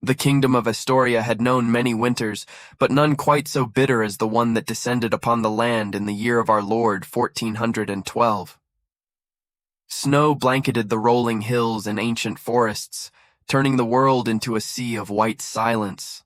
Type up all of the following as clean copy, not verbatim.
The kingdom of Astoria had known many winters, but none quite so bitter as the one that descended upon the land in the year of our Lord 1412. Snow blanketed the rolling hills and ancient forests, turning the world into a sea of white silence.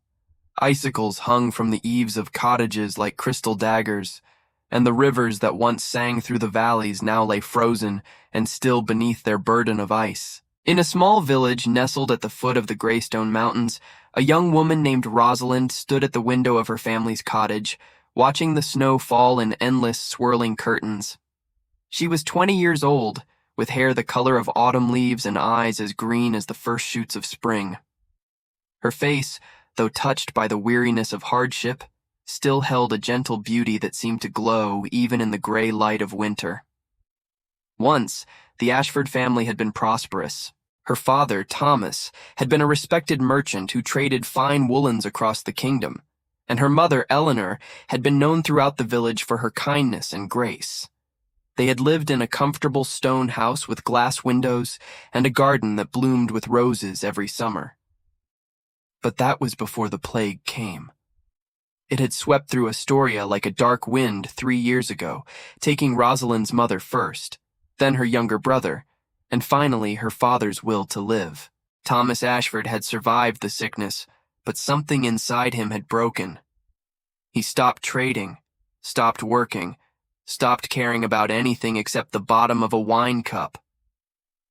Icicles hung from the eaves of cottages like crystal daggers, and the rivers that once sang through the valleys now lay frozen and still beneath their burden of ice. In a small village nestled at the foot of the Greystone Mountains, a young woman named Rosalind stood at the window of her family's cottage, watching the snow fall in endless swirling curtains. She was 20 years old, with hair the color of autumn leaves and eyes as green as the first shoots of spring. Her face, though touched by the weariness of hardship, still held a gentle beauty that seemed to glow even in the gray light of winter. Once, the Ashford family had been prosperous. Her father, Thomas, had been a respected merchant who traded fine woolens across the kingdom, and her mother, Eleanor, had been known throughout the village for her kindness and grace. They had lived in a comfortable stone house with glass windows and a garden that bloomed with roses every summer. But that was before the plague came. It had swept through Astoria like a dark wind 3 years ago, taking Rosalind's mother first, then her younger brother, and finally her father's will to live. Thomas Ashford had survived the sickness, but something inside him had broken. He stopped trading, stopped working, stopped caring about anything except the bottom of a wine cup.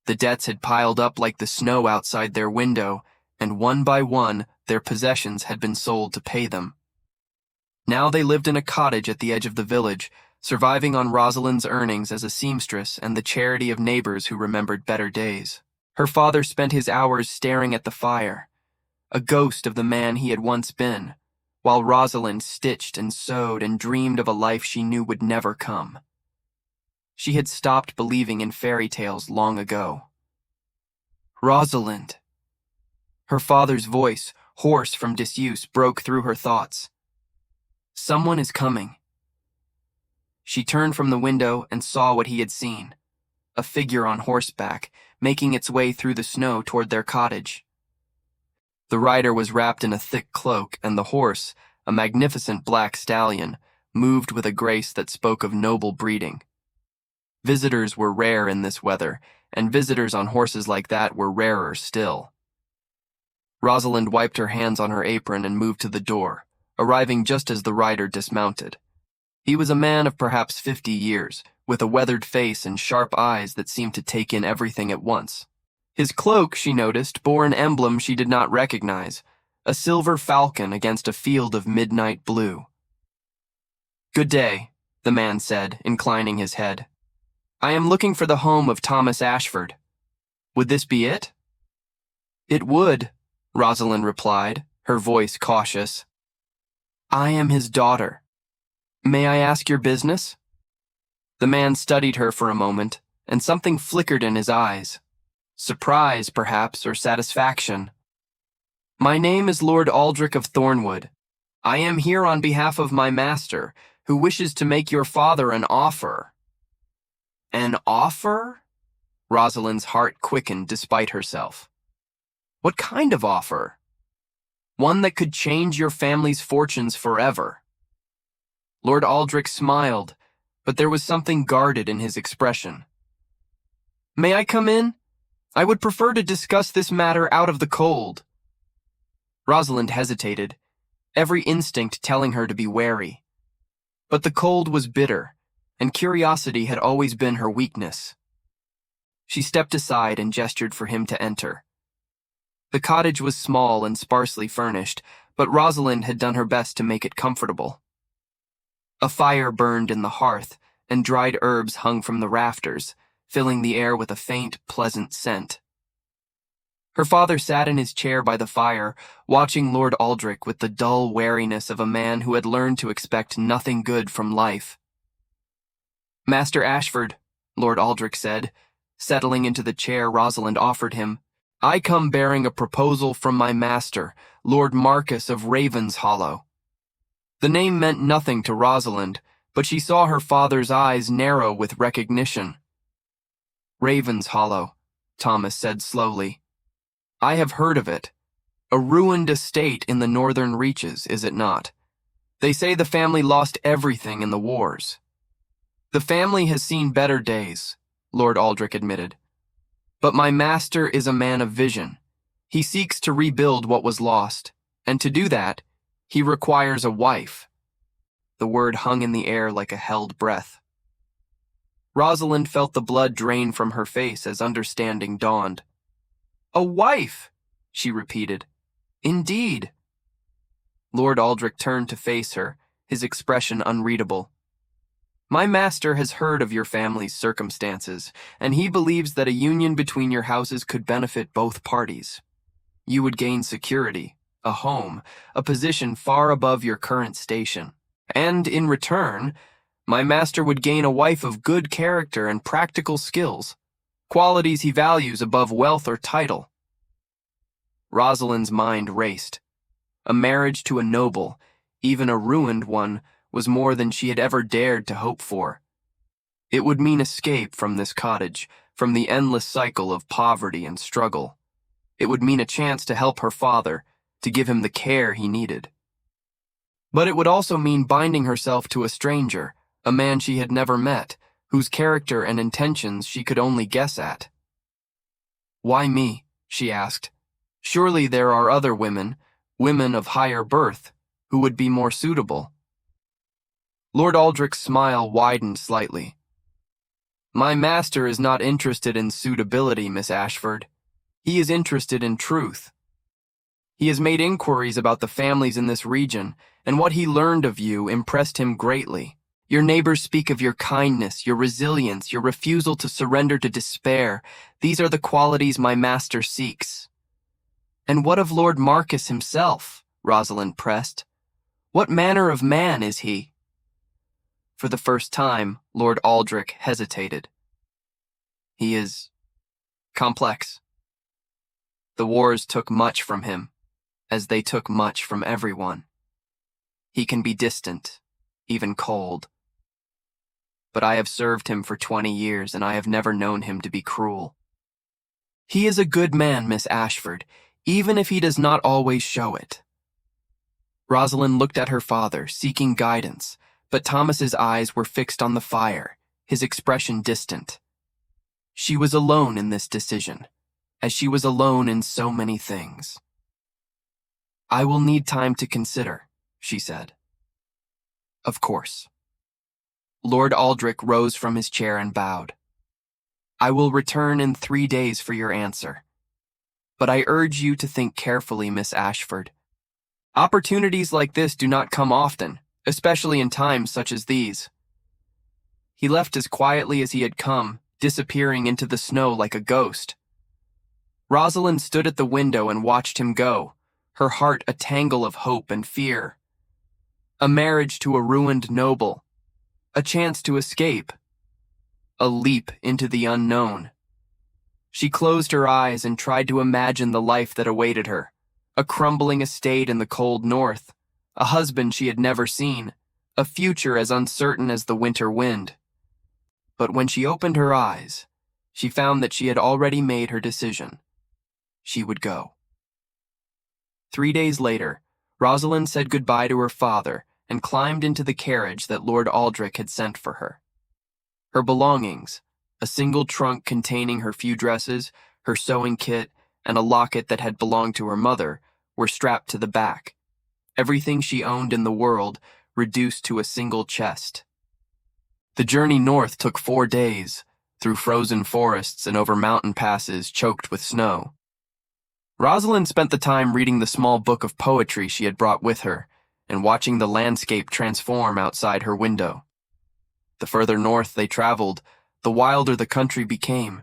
The debts had piled up like the snow outside their window, and one by one their possessions had been sold to pay them. Now they lived in a cottage at the edge of the village, surviving on Rosalind's earnings as a seamstress and the charity of neighbors who remembered better days. Her father spent his hours staring at the fire, a ghost of the man he had once been, while Rosalind stitched and sewed and dreamed of a life she knew would never come. She had stopped believing in fairy tales long ago. Rosalind! Her father's voice, hoarse from disuse, broke through her thoughts. Someone is coming. She turned from the window and saw what he had seen, a figure on horseback, making its way through the snow toward their cottage. The rider was wrapped in a thick cloak, and the horse, a magnificent black stallion, moved with a grace that spoke of noble breeding. Visitors were rare in this weather, and visitors on horses like that were rarer still. Rosalind wiped her hands on her apron and moved to the door, arriving just as the rider dismounted. He was a man of perhaps 50 years, with a weathered face and sharp eyes that seemed to take in everything at once. His cloak, she noticed, bore an emblem she did not recognize, a silver falcon against a field of midnight blue. "Good day," the man said, inclining his head. "I am looking for the home of Thomas Ashford. Would this be it?" "It would," Rosalind replied, her voice cautious. "I am his daughter. May I ask your business?" The man studied her for a moment, and something flickered in his eyes. Surprise, perhaps, or satisfaction. "My name is Lord Aldrich of Thornwood. I am here on behalf of my master, who wishes to make your father an offer." "An offer?" Rosalind's heart quickened despite herself. "What kind of offer?" "One that could change your family's fortunes forever." Lord Aldrich smiled, but there was something guarded in his expression. "May I come in? I would prefer to discuss this matter out of the cold." Rosalind hesitated, every instinct telling her to be wary. But the cold was bitter, and curiosity had always been her weakness. She stepped aside and gestured for him to enter. The cottage was small and sparsely furnished, but Rosalind had done her best to make it comfortable. A fire burned in the hearth, and dried herbs hung from the rafters, filling the air with a faint, pleasant scent. Her father sat in his chair by the fire, watching Lord Aldrich with the dull wariness of a man who had learned to expect nothing good from life. "Master Ashford," Lord Aldrich said, settling into the chair Rosalind offered him, "I come bearing a proposal from my master, Lord Marquis of Ravenshollow." The name meant nothing to Rosalind, but she saw her father's eyes narrow with recognition. "Ravenshollow," Thomas said slowly. "I have heard of it. A ruined estate in the northern reaches, is it not? They say the family lost everything in the wars. The family has seen better days, Lord Aldrich admitted. But my master is a man of vision. He seeks to rebuild what was lost, and to do that, he requires a wife. The word hung in the air like a held breath. Rosalind felt the blood drain from her face as understanding dawned. A wife, she repeated. Indeed. Lord Aldrich turned to face her, his expression unreadable. My master has heard of your family's circumstances, and he believes that a union between your houses could benefit both parties. You would gain security, a home, a position far above your current station. And in return, my master would gain a wife of good character and practical skills, qualities he values above wealth or title. Rosalind's mind raced. A marriage to a noble, even a ruined one, was more than she had ever dared to hope for. It would mean escape from this cottage, from the endless cycle of poverty and struggle. It would mean a chance to help her father, to give him the care he needed. But it would also mean binding herself to a stranger, a man she had never met, whose character and intentions she could only guess at. Why me? She asked. Surely there are other women, women of higher birth, who would be more suitable. Lord Aldrich's smile widened slightly. My master is not interested in suitability, Miss Ashford. He is interested in truth. He has made inquiries about the families in this region, and what he learned of you impressed him greatly. Your neighbors speak of your kindness, your resilience, your refusal to surrender to despair. These are the qualities my master seeks. And what of Lord Marcus himself? Rosalind pressed. What manner of man is he? For the first time, Lord Aldrich hesitated. He is complex. The wars took much from him, as they took much from everyone. He can be distant, even cold. But I have served him for 20 years, and I have never known him to be cruel. He is a good man, Miss Ashford, even if he does not always show it. Rosalind looked at her father, seeking guidance, but Thomas's eyes were fixed on the fire, his expression distant. She was alone in this decision, as she was alone in so many things. I will need time to consider, she said. Of course. Lord Aldrich rose from his chair and bowed. I will return in 3 days for your answer. But I urge you to think carefully, Miss Ashford. Opportunities like this do not come often, especially in times such as these. He left as quietly as he had come, disappearing into the snow like a ghost. Rosalind stood at the window and watched him go, her heart a tangle of hope and fear. A marriage to a ruined noble, a chance to escape, a leap into the unknown. She closed her eyes and tried to imagine the life that awaited her, a crumbling estate in the cold north, a husband she had never seen, a future as uncertain as the winter wind. But when she opened her eyes, she found that she had already made her decision. She would go. 3 days later, Rosalind said goodbye to her father and climbed into the carriage that Lord Aldrich had sent for her. Her belongings, a single trunk containing her few dresses, her sewing kit, and a locket that had belonged to her mother, were strapped to the back. Everything she owned in the world reduced to a single chest. The journey north took 4 days, through frozen forests and over mountain passes choked with snow. Rosalind spent the time reading the small book of poetry she had brought with her and watching the landscape transform outside her window. The further north they traveled, the wilder the country became.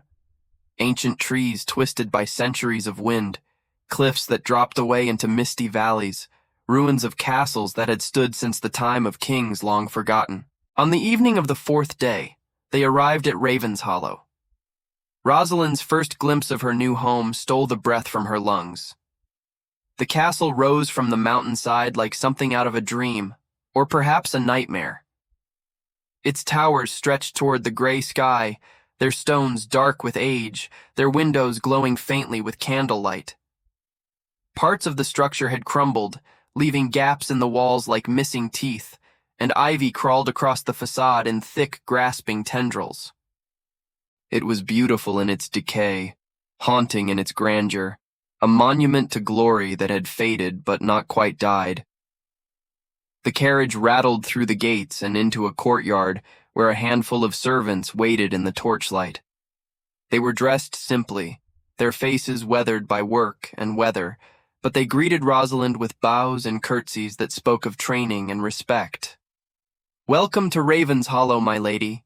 Ancient trees twisted by centuries of wind, cliffs that dropped away into misty valleys, ruins of castles that had stood since the time of kings long forgotten. On the evening of the 4th day, they arrived at Ravenshollow. Rosalind's first glimpse of her new home stole the breath from her lungs. The castle rose from the mountainside like something out of a dream, or perhaps a nightmare. Its towers stretched toward the gray sky, their stones dark with age, their windows glowing faintly with candlelight. Parts of the structure had crumbled, leaving gaps in the walls like missing teeth, and ivy crawled across the facade in thick, grasping tendrils. It was beautiful in its decay, haunting in its grandeur, a monument to glory that had faded but not quite died. The carriage rattled through the gates and into a courtyard where a handful of servants waited in the torchlight. They were dressed simply, their faces weathered by work and weather, but they greeted Rosalind with bows and curtsies that spoke of training and respect. "Welcome to Ravenshollow, my lady,"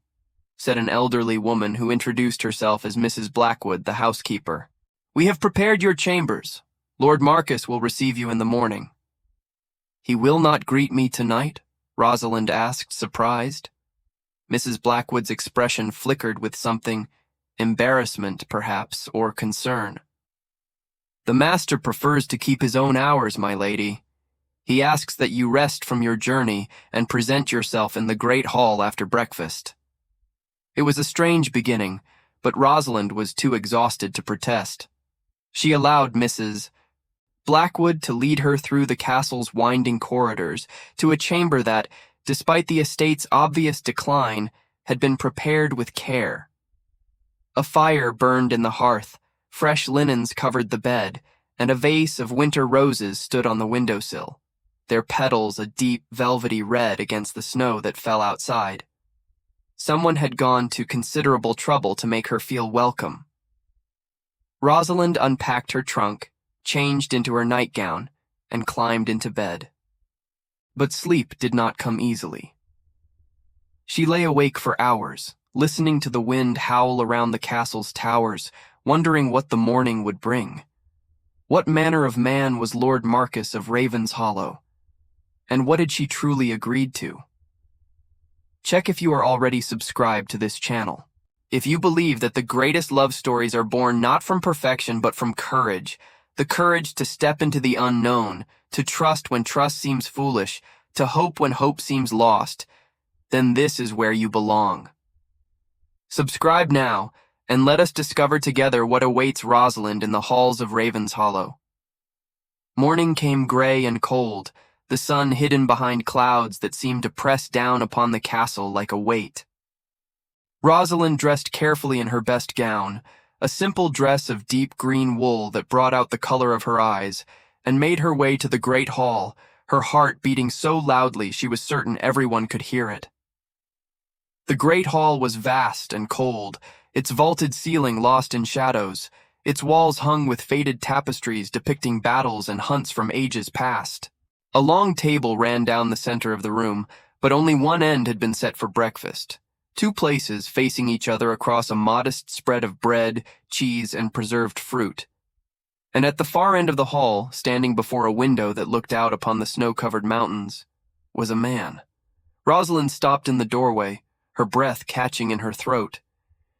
said an elderly woman who introduced herself as Mrs. Blackwood, the housekeeper. "We have prepared your chambers. Lord Marcus will receive you in the morning." "He will not greet me tonight?" Rosalind asked, surprised. Mrs. Blackwood's expression flickered with something, embarrassment, perhaps, or concern. "The master prefers to keep his own hours, my lady. He asks that you rest from your journey and present yourself in the great hall after breakfast." It was a strange beginning, but Rosalind was too exhausted to protest. She allowed Mrs. Blackwood to lead her through the castle's winding corridors to a chamber that, despite the estate's obvious decline, had been prepared with care. A fire burned in the hearth, fresh linens covered the bed, and a vase of winter roses stood on the windowsill, their petals a deep, velvety red against the snow that fell outside. Someone had gone to considerable trouble to make her feel welcome. Rosalind unpacked her trunk, changed into her nightgown, and climbed into bed. But sleep did not come easily. She lay awake for hours, listening to the wind howl around the castle's towers, wondering what the morning would bring. What manner of man was Lord Marcus of Ravenshollow? And what had she truly agreed to? Check if you are already subscribed to this channel. If you believe that the greatest love stories are born not from perfection but from courage, the courage to step into the unknown, to trust when trust seems foolish, to hope when hope seems lost, then this is where you belong. Subscribe now, and let us discover together what awaits Rosalind in the halls of Ravenshollow. Morning came gray and cold, the sun hidden behind clouds that seemed to press down upon the castle like a weight. Rosalind dressed carefully in her best gown, a simple dress of deep green wool that brought out the color of her eyes, and made her way to the great hall, her heart beating so loudly she was certain everyone could hear it. The great hall was vast and cold, its vaulted ceiling lost in shadows, its walls hung with faded tapestries depicting battles and hunts from ages past. A long table ran down the center of the room, but only one end had been set for breakfast. Two places facing each other across a modest spread of bread, cheese, and preserved fruit. And at the far end of the hall, standing before a window that looked out upon the snow-covered mountains, was a man. Rosalind stopped in the doorway, her breath catching in her throat.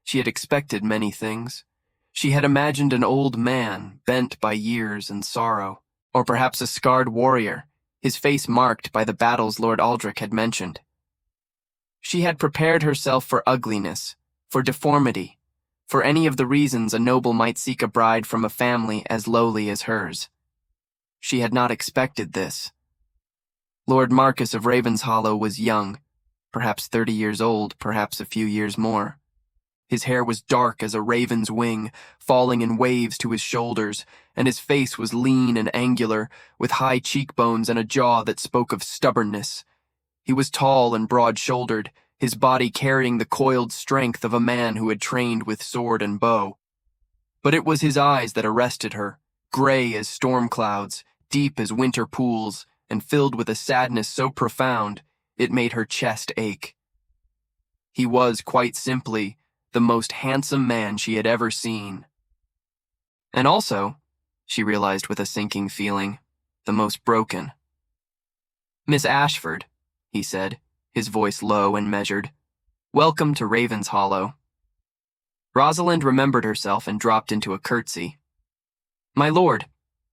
She had expected many things. She had imagined an old man, bent by years and sorrow, or perhaps a scarred warrior, his face marked by the battles Lord Aldrich had mentioned. She had prepared herself for ugliness, for deformity, for any of the reasons a noble might seek a bride from a family as lowly as hers. She had not expected this. Lord Marcus of Ravenshollow was young, perhaps 30 years old, perhaps a few years more. His hair was dark as a raven's wing, falling in waves to his shoulders, and his face was lean and angular, with high cheekbones and a jaw that spoke of stubbornness. He was tall and broad-shouldered, his body carrying the coiled strength of a man who had trained with sword and bow. But it was his eyes that arrested her, gray as storm clouds, deep as winter pools, and filled with a sadness so profound it made her chest ache. He was, quite simply, the most handsome man she had ever seen. And also, she realized with a sinking feeling, the most broken. "Miss Ashford," he said, his voice low and measured, "welcome to Ravenshollow." Rosalind remembered herself and dropped into a curtsy. "My lord,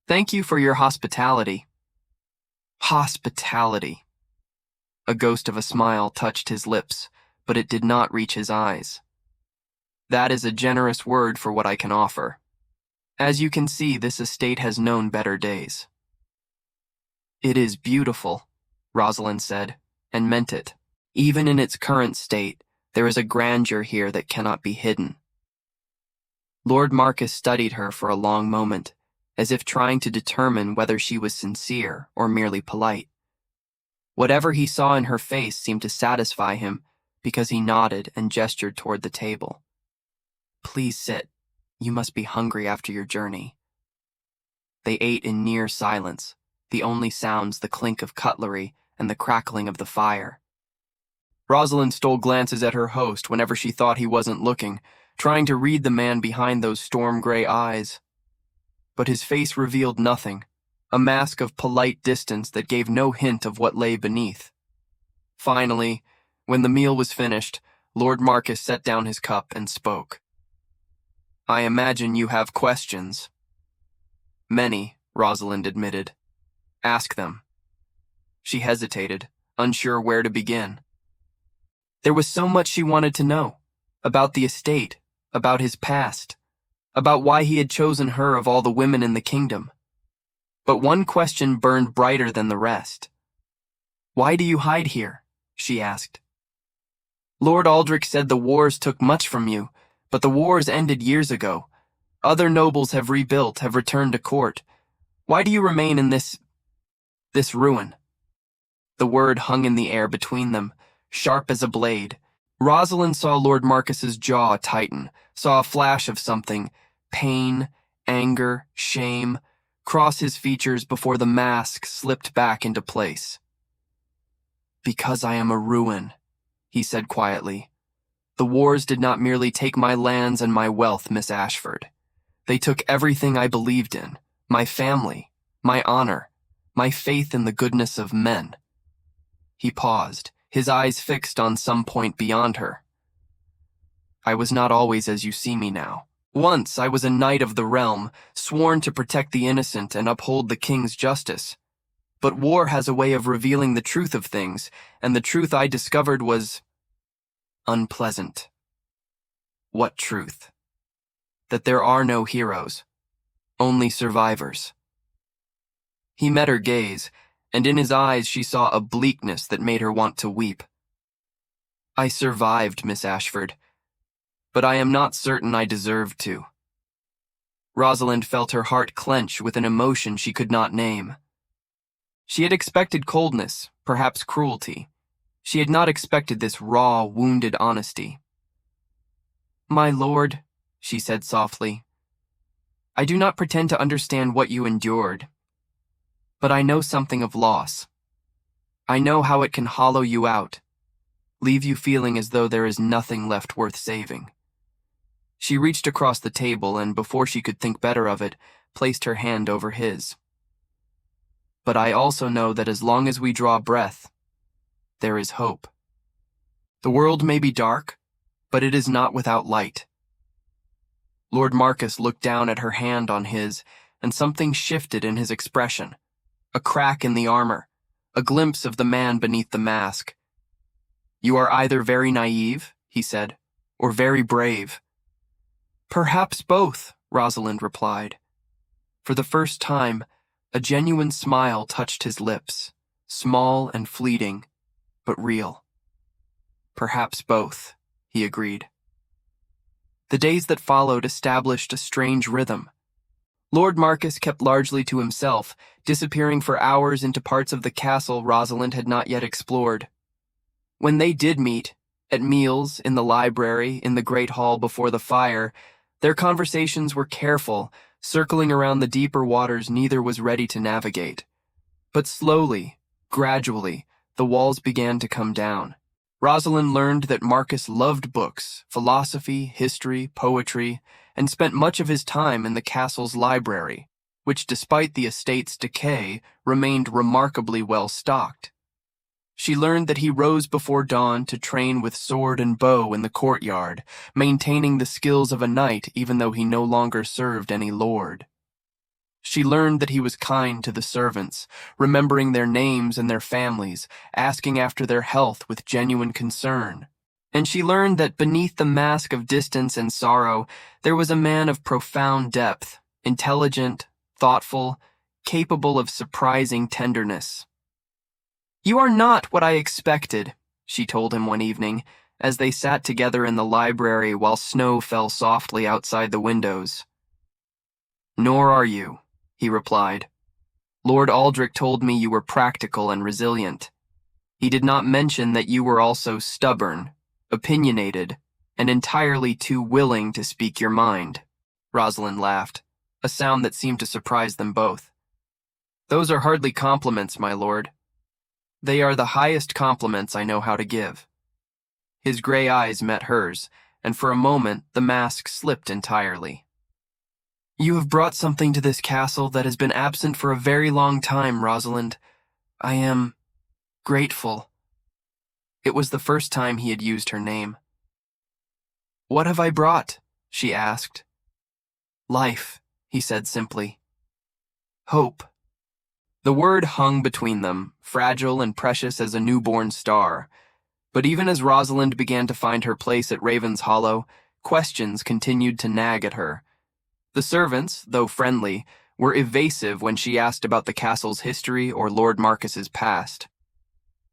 thank you for your hospitality." Hospitality. A ghost of a smile touched his lips, but it did not reach his eyes. "That is a generous word for what I can offer." As you can see, this estate has known better days. It is beautiful, Rosalind said, and meant it. Even in its current state, there is a grandeur here that cannot be hidden. Lord Marcus studied her for a long moment, as if trying to determine whether she was sincere or merely polite. Whatever he saw in her face seemed to satisfy him, because he nodded and gestured toward the table. Please sit. You must be hungry after your journey. They ate in near silence, the only sounds the clink of cutlery and the crackling of the fire. Rosalind stole glances at her host whenever she thought he wasn't looking, trying to read the man behind those storm-gray eyes. But his face revealed nothing, a mask of polite distance that gave no hint of what lay beneath. Finally, when the meal was finished, Lord Marcus set down his cup and spoke. I imagine you have questions. Many, Rosalind admitted. Ask them. She hesitated, unsure where to begin. There was so much she wanted to know, about the estate, about his past, about why he had chosen her of all the women in the kingdom. But one question burned brighter than the rest. Why do you hide here? She asked. Lord Aldrich said the wars took much from you, but the wars ended years ago. Other nobles have rebuilt, have returned to court. Why do you remain in this ruin? The word hung in the air between them, sharp as a blade. Rosalind saw Lord Marcus's jaw tighten, saw a flash of something, pain, anger, shame, cross his features before the mask slipped back into place. Because I am a ruin, he said quietly. The wars did not merely take my lands and my wealth, Miss Ashford. They took everything I believed in, my family, my honor, my faith in the goodness of men. He paused, his eyes fixed on some point beyond her. I was not always as you see me now. Once I was a knight of the realm, sworn to protect the innocent and uphold the king's justice. But war has a way of revealing the truth of things, and the truth I discovered was unpleasant. What truth? That there are no heroes, only survivors. He met her gaze, and in his eyes she saw a bleakness that made her want to weep. I survived, Miss Ashford, but I am not certain I deserved to. Rosalind felt her heart clench with an emotion she could not name. She had expected coldness, perhaps cruelty. She had not expected this raw, wounded honesty. My lord, she said softly, I do not pretend to understand what you endured, but I know something of loss. I know how it can hollow you out, leave you feeling as though there is nothing left worth saving. She reached across the table and, before she could think better of it, placed her hand over his. But I also know that as long as we draw breath, there is hope. The world may be dark, but it is not without light. Lord Marcus looked down at her hand on his, and something shifted in his expression. A crack in the armor, a glimpse of the man beneath the mask. You are either very naive, he said, or very brave. Perhaps both, Rosalind replied. For the first time, a genuine smile touched his lips, small and fleeting, but real. Perhaps both, he agreed. The days that followed established a strange rhythm. Lord Marcus kept largely to himself, disappearing for hours into parts of the castle Rosalind had not yet explored. When they did meet, at meals, in the library, in the great hall before the fire, their conversations were careful, circling around the deeper waters neither was ready to navigate. But slowly, gradually, the walls began to come down. Rosalind learned that Marcus loved books, philosophy, history, poetry, and spent much of his time in the castle's library, which, despite the estate's decay, remained remarkably well stocked. She learned that he rose before dawn to train with sword and bow in the courtyard, maintaining the skills of a knight even though he no longer served any lord. She learned that he was kind to the servants, remembering their names and their families, asking after their health with genuine concern. And she learned that beneath the mask of distance and sorrow, there was a man of profound depth, intelligent, thoughtful, capable of surprising tenderness. "You are not what I expected," she told him one evening, as they sat together in the library while snow fell softly outside the windows. "Nor are you," he replied. "Lord Aldrich told me you were practical and resilient. He did not mention that you were also stubborn, opinionated, and entirely too willing to speak your mind." Rosalind laughed, a sound that seemed to surprise them both. "Those are hardly compliments, my lord. They are the highest compliments I know how to give." His gray eyes met hers, and for a moment the mask slipped entirely. "You have brought something to this castle that has been absent for a very long time, Rosalind. I am grateful." It was the first time he had used her name. "What have I brought?" she asked. "Life," he said simply. "Hope." The word hung between them, fragile and precious as a newborn star. But even as Rosalind began to find her place at Raven's Hollow, questions continued to nag at her. The servants, though friendly, were evasive when she asked about the castle's history or Lord Marcus's past.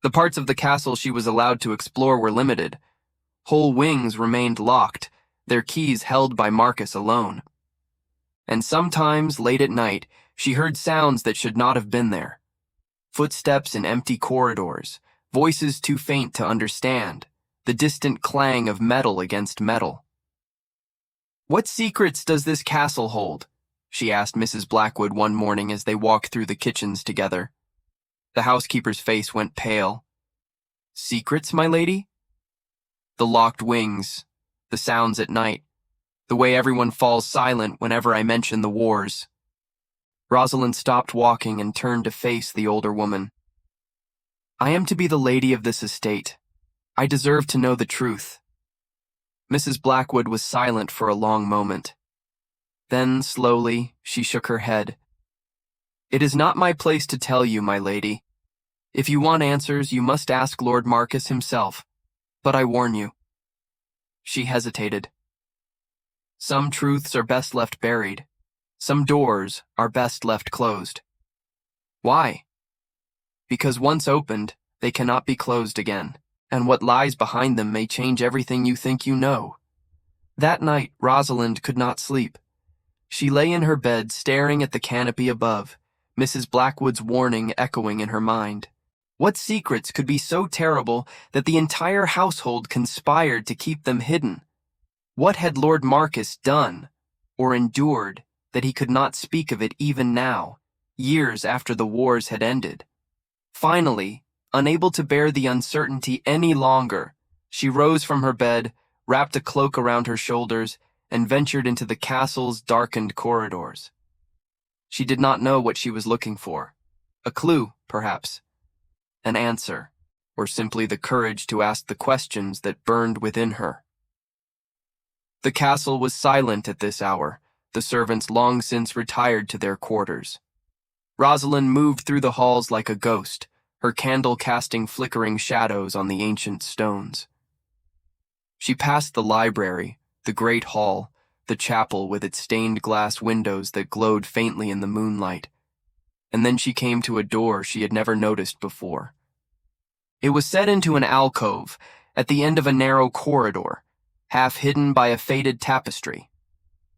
The parts of the castle she was allowed to explore were limited. Whole wings remained locked, their keys held by Marcus alone. And sometimes, late at night, she heard sounds that should not have been there. Footsteps in empty corridors, voices too faint to understand, the distant clang of metal against metal. "What secrets does this castle hold?" she asked Mrs. Blackwood one morning as they walked through the kitchens together. The housekeeper's face went pale. "Secrets, my lady?" "The locked wings, the sounds at night, the way everyone falls silent whenever I mention the wars." Rosalind stopped walking and turned to face the older woman. "I am to be the lady of this estate. I deserve to know the truth." Mrs. Blackwood was silent for a long moment. Then, slowly, she shook her head. "It is not my place to tell you, my lady. If you want answers, you must ask Lord Marcus himself. But I warn you." She hesitated. "Some truths are best left buried. Some doors are best left closed." "Why?" "Because once opened, they cannot be closed again, and what lies behind them may change everything you think you know." That night, Rosalind could not sleep. She lay in her bed staring at the canopy above, Mrs. Blackwood's warning echoing in her mind. What secrets could be so terrible that the entire household conspired to keep them hidden? What had Lord Marcus done, or endured, that he could not speak of it even now, years after the wars had ended? Finally, unable to bear the uncertainty any longer, she rose from her bed, wrapped a cloak around her shoulders, and ventured into the castle's darkened corridors. She did not know what she was looking for. A clue, perhaps. An answer, or simply the courage to ask the questions that burned within her. The castle was silent at this hour, the servants long since retired to their quarters. Rosalind moved through the halls like a ghost, her candle casting flickering shadows on the ancient stones. She passed the library, the great hall, the chapel with its stained glass windows that glowed faintly in the moonlight, and then she came to a door she had never noticed before. It was set into an alcove at the end of a narrow corridor, half hidden by a faded tapestry.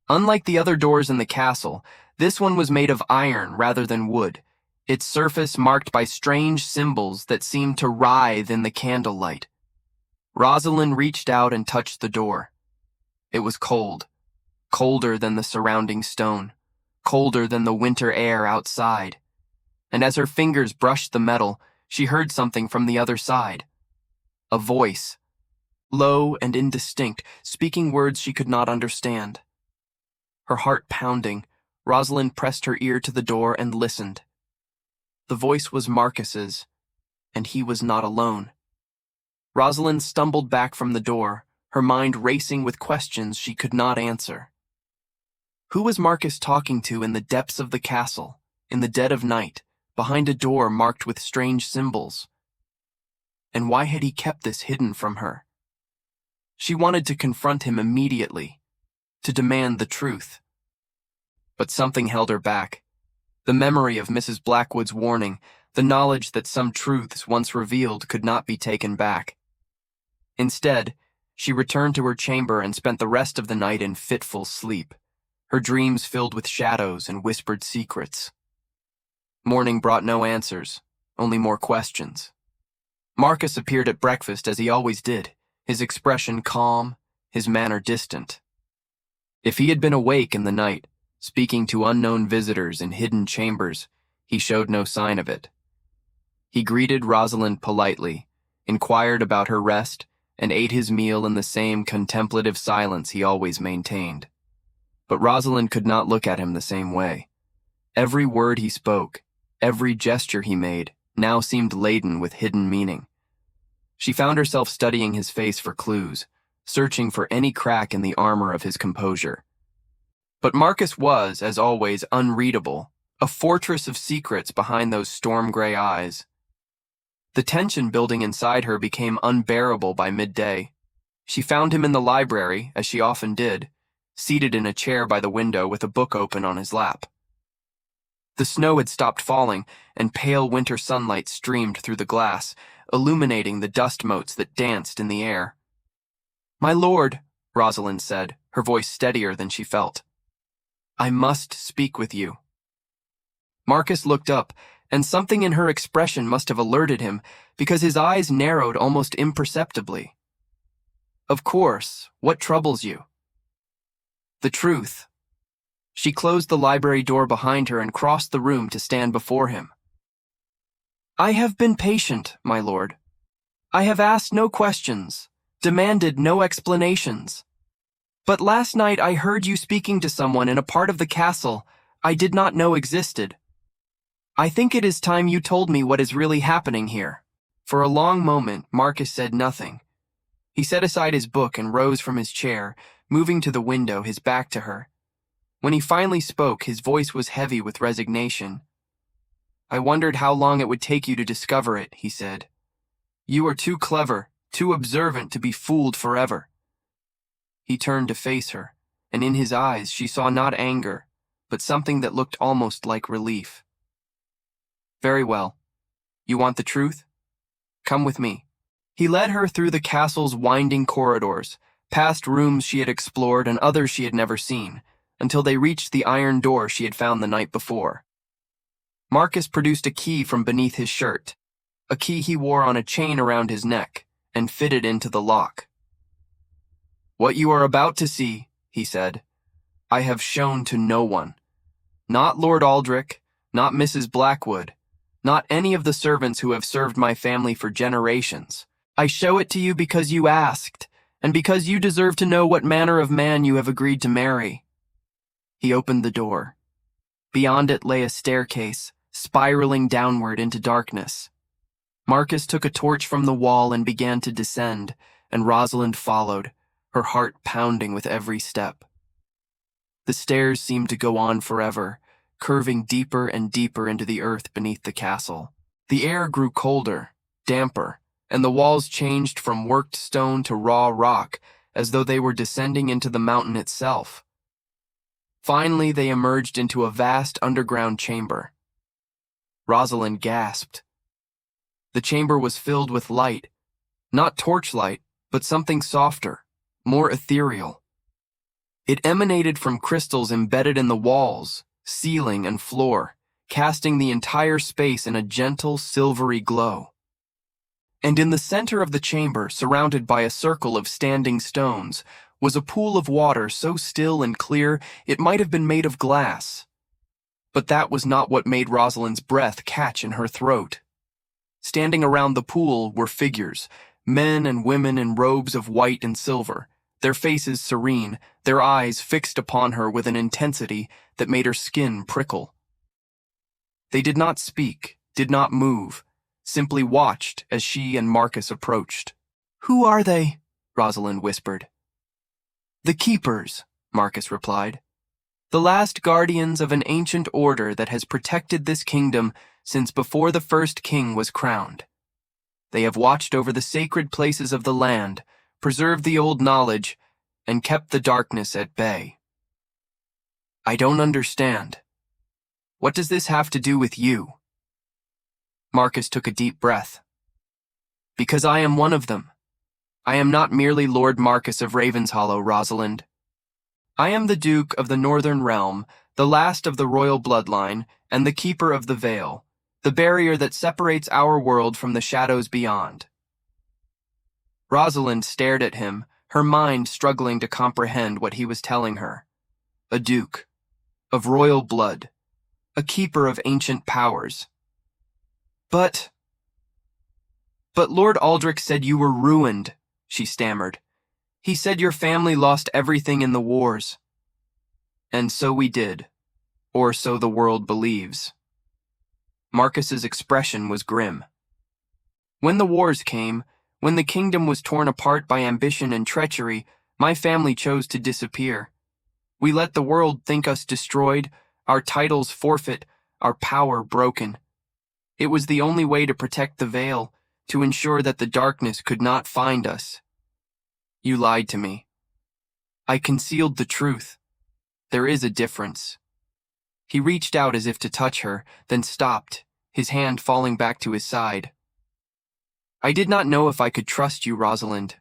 Unlike the other doors in the castle, this one was made of iron rather than wood, its surface marked by strange symbols that seemed to writhe in the candlelight. Rosalind reached out and touched the door. It was cold, colder than the surrounding stone, colder than the winter air outside. And as her fingers brushed the metal, she heard something from the other side. A voice, low and indistinct, speaking words she could not understand. Her heart pounding, Rosalind pressed her ear to the door and listened. The voice was Marcus's, and he was not alone. Rosalind stumbled back from the door, her mind racing with questions she could not answer. Who was Marcus talking to in the depths of the castle, in the dead of night, behind a door marked with strange symbols? And why had he kept this hidden from her? She wanted to confront him immediately, to demand the truth. But something held her back. The memory of Mrs. Blackwood's warning, the knowledge that some truths once revealed could not be taken back. Instead, she returned to her chamber and spent the rest of the night in fitful sleep, her dreams filled with shadows and whispered secrets. Morning brought no answers, only more questions. Marcus appeared at breakfast as he always did, his expression calm, his manner distant. If he had been awake in the night, speaking to unknown visitors in hidden chambers, he showed no sign of it. He greeted Rosalind politely, inquired about her rest, and ate his meal in the same contemplative silence he always maintained. But Rosalind could not look at him the same way. Every word he spoke, every gesture he made, now seemed laden with hidden meaning. She found herself studying his face for clues, searching for any crack in the armor of his composure. But Marcus was, as always, unreadable, a fortress of secrets behind those storm-gray eyes. The tension building inside her became unbearable by midday. She found him in the library, as she often did, seated in a chair by the window with a book open on his lap. The snow had stopped falling, and pale winter sunlight streamed through the glass, illuminating the dust motes that danced in the air. "My lord," Rosalind said, her voice steadier than she felt. "I must speak with you." Marcus looked up, and something in her expression must have alerted him, because his eyes narrowed almost imperceptibly. "Of course, what troubles you?" "The truth." She closed the library door behind her and crossed the room to stand before him. "I have been patient, my lord. I have asked no questions, demanded no explanations. But last night I heard you speaking to someone in a part of the castle I did not know existed. I think it is time you told me what is really happening here." For a long moment, Marcus said nothing. He set aside his book and rose from his chair, moving to the window, his back to her. When he finally spoke, his voice was heavy with resignation. "I wondered how long it would take you to discover it," he said. "You are too clever, too observant to be fooled forever." He turned to face her, and in his eyes she saw not anger, but something that looked almost like relief. "Very well. You want the truth? Come with me." He led her through the castle's winding corridors, past rooms she had explored and others she had never seen, until they reached the iron door she had found the night before. Marcus produced a key from beneath his shirt, a key he wore on a chain around his neck, and fitted into the lock. "What you are about to see," he said, "I have shown to no one. Not Lord Aldrich, not Mrs. Blackwood, not any of the servants who have served my family for generations. I show it to you because you asked, and because you deserve to know what manner of man you have agreed to marry." He opened the door. Beyond it lay a staircase, spiraling downward into darkness. Marcus took a torch from the wall and began to descend, and Rosalind followed, her heart pounding with every step. The stairs seemed to go on forever, curving deeper and deeper into the earth beneath the castle. The air grew colder, damper, and the walls changed from worked stone to raw rock, as though they were descending into the mountain itself. Finally, they emerged into a vast underground chamber. Rosalind gasped. The chamber was filled with light, not torchlight, but something softer, more ethereal. It emanated from crystals embedded in the walls, ceiling, and floor, casting the entire space in a gentle, silvery glow. And in the center of the chamber, surrounded by a circle of standing stones, was a pool of water so still and clear it might have been made of glass. But that was not what made Rosalind's breath catch in her throat. Standing around the pool were figures, men and women in robes of white and silver, their faces serene, their eyes fixed upon her with an intensity that made her skin prickle. They did not speak, did not move, simply watched as she and Marcus approached. "Who are they?" Rosalind whispered. "The Keepers," Marcus replied. "The last guardians of an ancient order that has protected this kingdom since before the first king was crowned. They have watched over the sacred places of the land, preserved the old knowledge, and kept the darkness at bay." I don't understand. What does this have to do with you? Marcus took a deep breath. Because I am one of them. I am not merely Lord Marcus of Ravenshollow, Rosalind. I am the Duke of the Northern Realm, the last of the royal bloodline, and the keeper of the veil, the barrier that separates our world from the shadows beyond. Rosalind stared at him, her mind struggling to comprehend what he was telling her. A duke, of royal blood, a keeper of ancient powers. But Lord Aldrich said you were ruined, she stammered. He said your family lost everything in the wars. And so we did, or so the world believes. Marcus's expression was grim. When the wars came, when the kingdom was torn apart by ambition and treachery, my family chose to disappear. We let the world think us destroyed, our titles forfeit, our power broken. It was the only way to protect the veil, to ensure that the darkness could not find us. You lied to me. I concealed the truth. There is a difference. He reached out as if to touch her, then stopped, his hand falling back to his side. I did not know if I could trust you, Rosalind.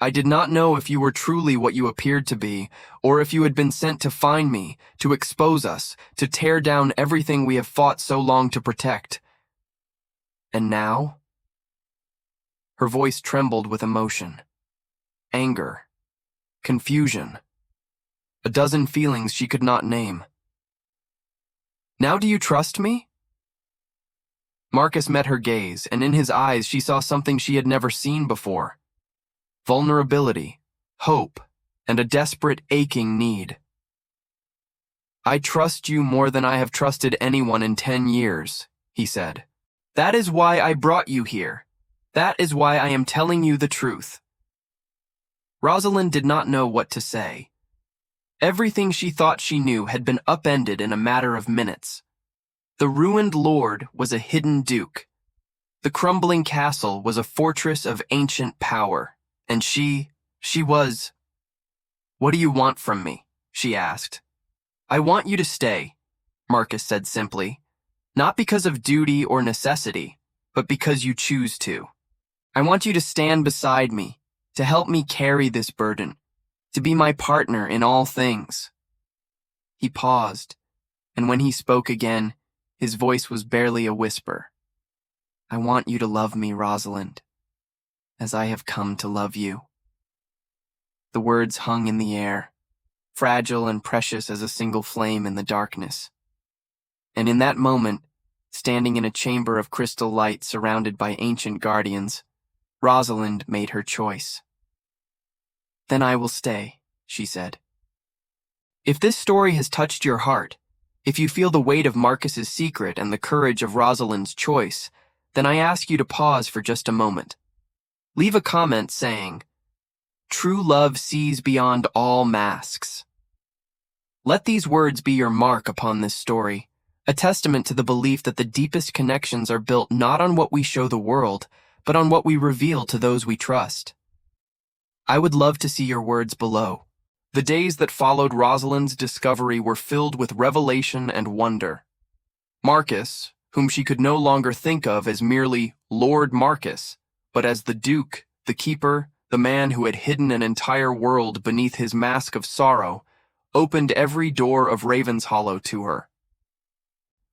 I did not know if you were truly what you appeared to be, or if you had been sent to find me, to expose us, to tear down everything we have fought so long to protect. And now? Her voice trembled with emotion. Anger. Confusion. A dozen feelings she could not name. Now do you trust me? Marcus met her gaze, and in his eyes she saw something she had never seen before. Vulnerability, hope, and a desperate, aching need. I trust you more than I have trusted anyone in 10 years, he said. That is why I brought you here. That is why I am telling you the truth. Rosalind did not know what to say. Everything she thought she knew had been upended in a matter of minutes. The ruined lord was a hidden duke. The crumbling castle was a fortress of ancient power. And she was... What do you want from me? She asked. I want you to stay, Marcus said simply. Not because of duty or necessity, but because you choose to. I want you to stand beside me, to help me carry this burden, to be my partner in all things. He paused, and when he spoke again, his voice was barely a whisper. I want you to love me, Rosalind, as I have come to love you. The words hung in the air, fragile and precious as a single flame in the darkness. And in that moment, standing in a chamber of crystal light surrounded by ancient guardians, Rosalind made her choice. Then I will stay, she said. If this story has touched your heart, if you feel the weight of Marcus's secret and the courage of Rosalind's choice, then I ask you to pause for just a moment. Leave a comment saying, "True love sees beyond all masks." Let these words be your mark upon this story, a testament to the belief that the deepest connections are built not on what we show the world, but on what we reveal to those we trust. I would love to see your words below. The days that followed Rosalind's discovery were filled with revelation and wonder. Marcus, whom she could no longer think of as merely Lord Marcus, but as the Duke, the Keeper, the man who had hidden an entire world beneath his mask of sorrow, opened every door of Ravenshollow to her.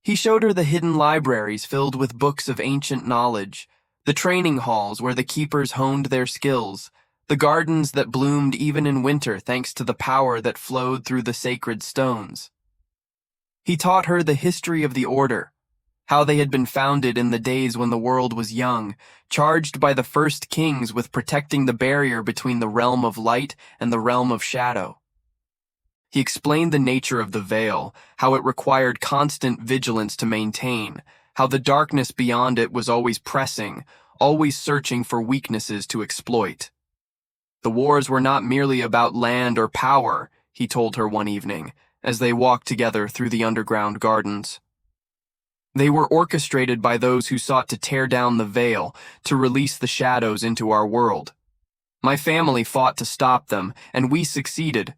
He showed her the hidden libraries filled with books of ancient knowledge, the training halls where the keepers honed their skills, the gardens that bloomed even in winter thanks to the power that flowed through the sacred stones. He taught her the history of the Order, how they had been founded in the days when the world was young, charged by the first kings with protecting the barrier between the realm of light and the realm of shadow. He explained the nature of the veil, how it required constant vigilance to maintain, how the darkness beyond it was always pressing, always searching for weaknesses to exploit. The wars were not merely about land or power, he told her one evening, as they walked together through the underground gardens. They were orchestrated by those who sought to tear down the veil, to release the shadows into our world. My family fought to stop them, and we succeeded,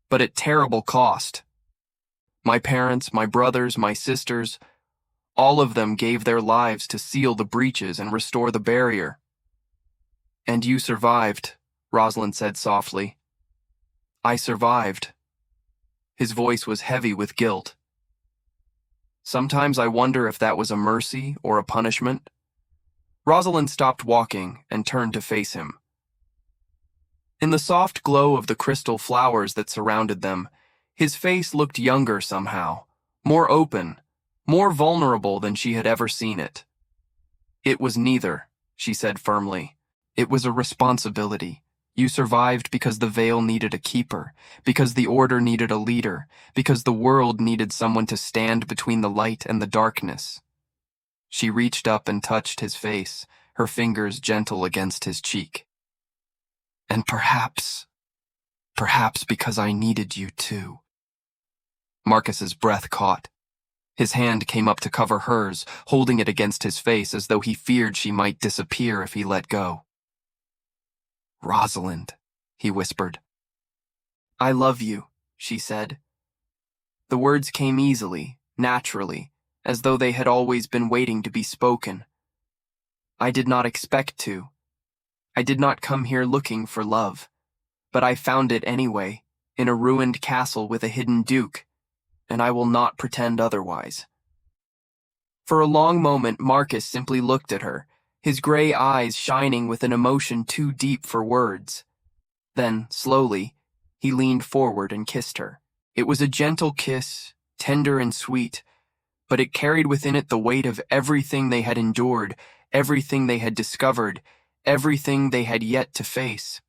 but at terrible cost. My parents, my brothers, my sisters, all of them gave their lives to seal the breaches and restore the barrier. And you survived, Rosalind said softly. I survived. His voice was heavy with guilt. Sometimes I wonder if that was a mercy or a punishment. Rosalind stopped walking and turned to face him. In the soft glow of the crystal flowers that surrounded them, his face looked younger somehow, more open, more vulnerable than she had ever seen it. It was neither, she said firmly. It was a responsibility. You survived because the veil needed a keeper, because the order needed a leader, because the world needed someone to stand between the light and the darkness. She reached up and touched his face, her fingers gentle against his cheek. And perhaps because I needed you too. Marcus's breath caught. His hand came up to cover hers, holding it against his face as though he feared she might disappear if he let go. Rosalind, he whispered. I love you, she said. The words came easily, naturally, as though they had always been waiting to be spoken. I did not expect to. I did not come here looking for love, but I found it anyway, in a ruined castle with a hidden duke, and I will not pretend otherwise. For a long moment, Marcus simply looked at her, his gray eyes shining with an emotion too deep for words. Then, slowly, he leaned forward and kissed her. It was a gentle kiss, tender and sweet, but it carried within it the weight of everything they had endured, everything they had discovered, everything they had yet to face.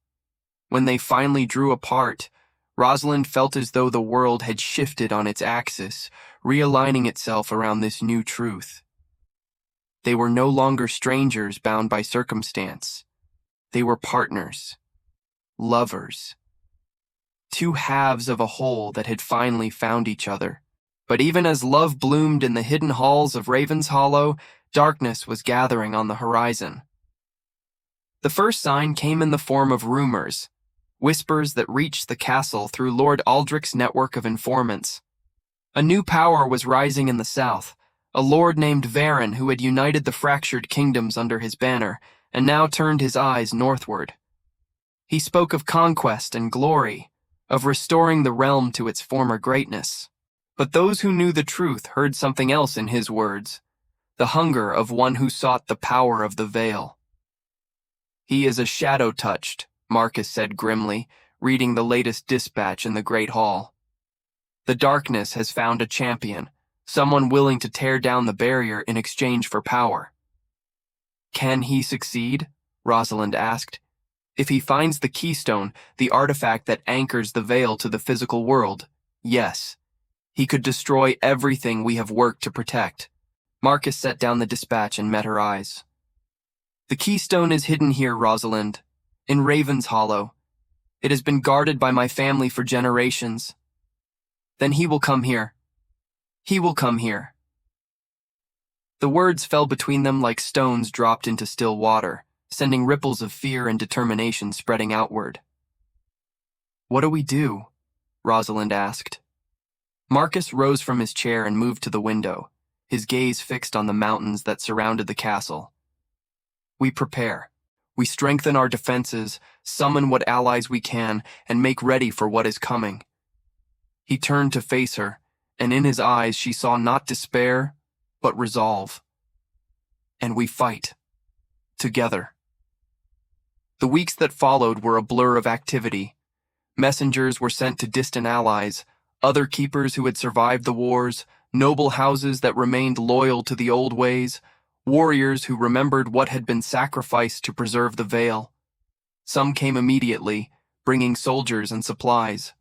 When they finally drew apart, Rosalind felt as though the world had shifted on its axis, realigning itself around this new truth. They were no longer strangers bound by circumstance. They were partners, lovers, two halves of a whole that had finally found each other. But even as love bloomed in the hidden halls of Raven's Hollow, darkness was gathering on the horizon. The first sign came in the form of rumors, whispers that reached the castle through Lord Aldrich's network of informants. A new power was rising in the south, a lord named Varen who had united the fractured kingdoms under his banner, and now turned his eyes northward. He spoke of conquest and glory, of restoring the realm to its former greatness. But those who knew the truth heard something else in his words, the hunger of one who sought the power of the veil. He is a shadow-touched, Marcus said grimly, reading the latest dispatch in the Great Hall. The darkness has found a champion, someone willing to tear down the barrier in exchange for power. Can he succeed? Rosalind asked. If he finds the keystone, the artifact that anchors the veil to the physical world, yes. He could destroy everything we have worked to protect. Marcus set down the dispatch and met her eyes. The keystone is hidden here, Rosalind, in Raven's Hollow. It has been guarded by my family for generations. Then he will come here. He will come here. The words fell between them like stones dropped into still water, sending ripples of fear and determination spreading outward. What do we do? Rosalind asked. Marcus rose from his chair and moved to the window, his gaze fixed on the mountains that surrounded the castle. We prepare. We strengthen our defenses, summon what allies we can, and make ready for what is coming. He turned to face her, and in his eyes she saw not despair, but resolve. And we fight. Together. The weeks that followed were a blur of activity. Messengers were sent to distant allies, other keepers who had survived the wars, noble houses that remained loyal to the old ways, warriors who remembered what had been sacrificed to preserve the veil. Some came immediately, bringing soldiers and supplies.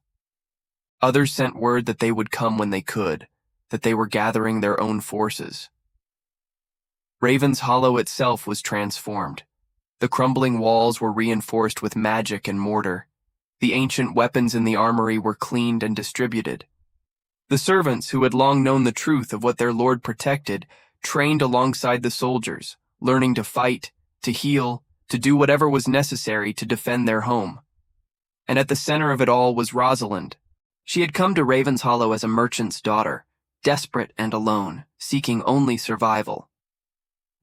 Others sent word that they would come when they could, that they were gathering their own forces. Raven's Hollow itself was transformed. The crumbling walls were reinforced with magic and mortar. The ancient weapons in the armory were cleaned and distributed. The servants, who had long known the truth of what their lord protected, trained alongside the soldiers, learning to fight, to heal, to do whatever was necessary to defend their home. And at the center of it all was Rosalind. She had come to Ravenshollow as a merchant's daughter, desperate and alone, seeking only survival.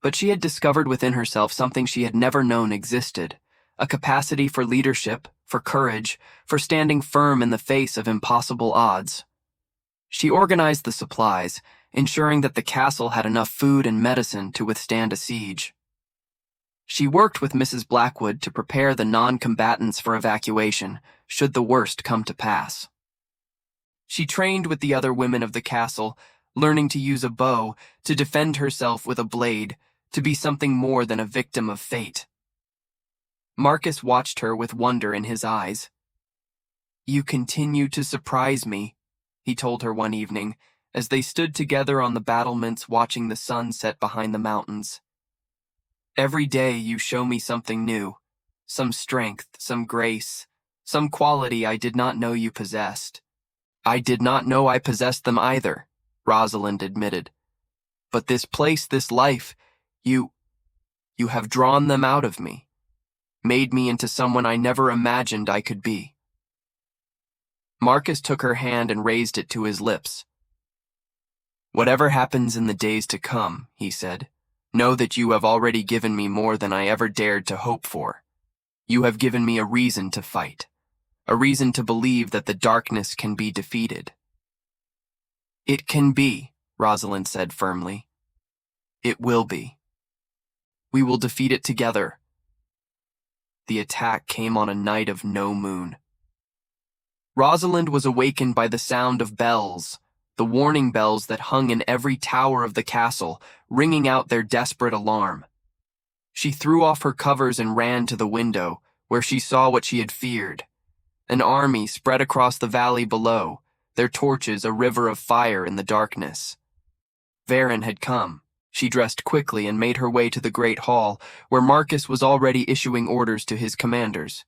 But she had discovered within herself something she had never known existed, a capacity for leadership, for courage, for standing firm in the face of impossible odds. She organized the supplies, ensuring that the castle had enough food and medicine to withstand a siege. She worked with Mrs. Blackwood to prepare the non-combatants for evacuation, should the worst come to pass. She trained with the other women of the castle, learning to use a bow, to defend herself with a blade, to be something more than a victim of fate. Marcus watched her with wonder in his eyes. "You continue to surprise me," he told her one evening, as they stood together on the battlements watching the sun set behind the mountains. "Every day you show me something new, some strength, some grace, some quality I did not know you possessed." "I did not know I possessed them either," Rosalind admitted. "But this place, this life, you have drawn them out of me, made me into someone I never imagined I could be." Marcus took her hand and raised it to his lips. "Whatever happens in the days to come," he said, "know that you have already given me more than I ever dared to hope for. You have given me a reason to fight, a reason to believe that the darkness can be defeated." "It can be," Rosalind said firmly. "It will be. We will defeat it together." The attack came on a night of no moon. Rosalind was awakened by the sound of bells, the warning bells that hung in every tower of the castle, ringing out their desperate alarm. She threw off her covers and ran to the window, where she saw what she had feared. An army spread across the valley below, their torches a river of fire in the darkness. Varen had come. She dressed quickly and made her way to the great hall, where Marcus was already issuing orders to his commanders.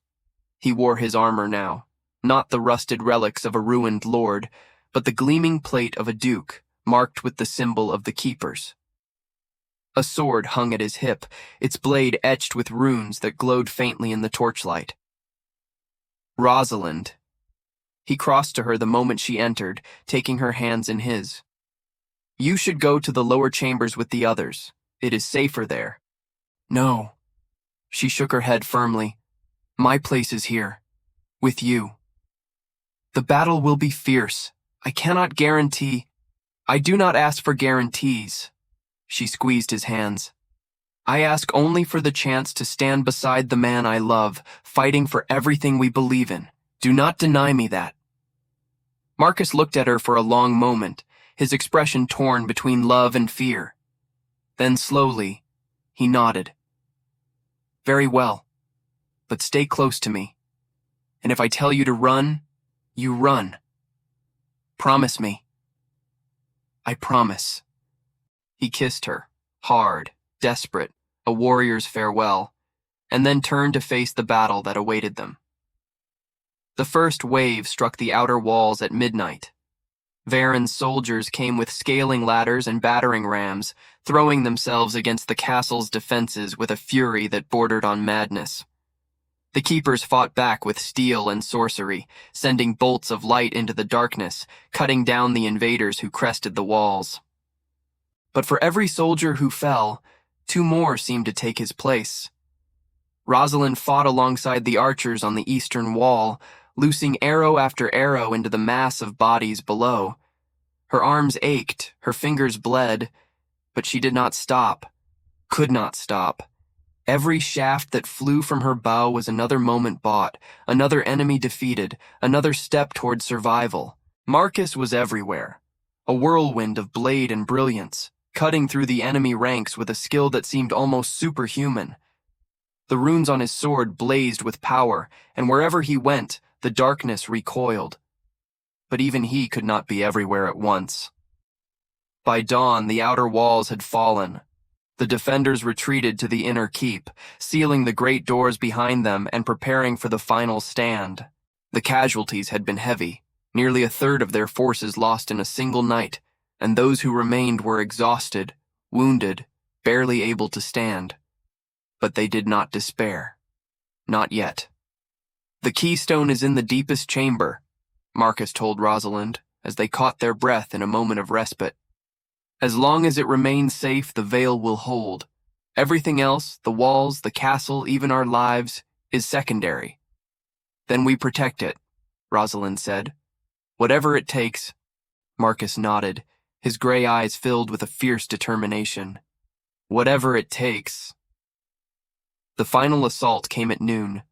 He wore his armor now, not the rusted relics of a ruined lord, but the gleaming plate of a duke, marked with the symbol of the keepers. A sword hung at his hip, its blade etched with runes that glowed faintly in the torchlight. "Rosalind." He crossed to her the moment she entered, taking her hands in his. "You should go to the lower chambers with the others. It is safer there." "No." She shook her head firmly. "My place is here, with you. The battle will be fierce. I cannot guarantee—" "I do not ask for guarantees." She squeezed his hands. "I ask only for the chance to stand beside the man I love, fighting for everything we believe in. Do not deny me that." Marcus looked at her for a long moment, his expression torn between love and fear. Then slowly, he nodded. "Very well, but stay close to me. And if I tell you to run, you run. Promise me." "I promise." He kissed her, hard, desperate, a warrior's farewell, and then turned to face the battle that awaited them. The first wave struck the outer walls at midnight. Varen's soldiers came with scaling ladders and battering rams, throwing themselves against the castle's defenses with a fury that bordered on madness. The keepers fought back with steel and sorcery, sending bolts of light into the darkness, cutting down the invaders who crested the walls. But for every soldier who fell, 2 more seemed to take his place. Rosalind fought alongside the archers on the eastern wall, loosing arrow after arrow into the mass of bodies below. Her arms ached, her fingers bled, but she did not stop, could not stop. Every shaft that flew from her bow was another moment bought, another enemy defeated, another step toward survival. Marcus was everywhere, a whirlwind of blade and brilliance, cutting through the enemy ranks with a skill that seemed almost superhuman. The runes on his sword blazed with power, and wherever he went, the darkness recoiled. But even he could not be everywhere at once. By dawn, the outer walls had fallen. The defenders retreated to the inner keep, sealing the great doors behind them and preparing for the final stand. The casualties had been heavy, nearly 1/3 of their forces lost in a single night, and those who remained were exhausted, wounded, barely able to stand. But they did not despair. Not yet. "The keystone is in the deepest chamber," Marcus told Rosalind, as they caught their breath in a moment of respite. As long as it remains safe, the veil will hold. Everything else, the walls, the castle, even our lives, is secondary. Then we protect it, Rosalind said. Whatever it takes. Marcus nodded, his gray eyes filled with a fierce determination. Whatever it takes. The final assault came at noon.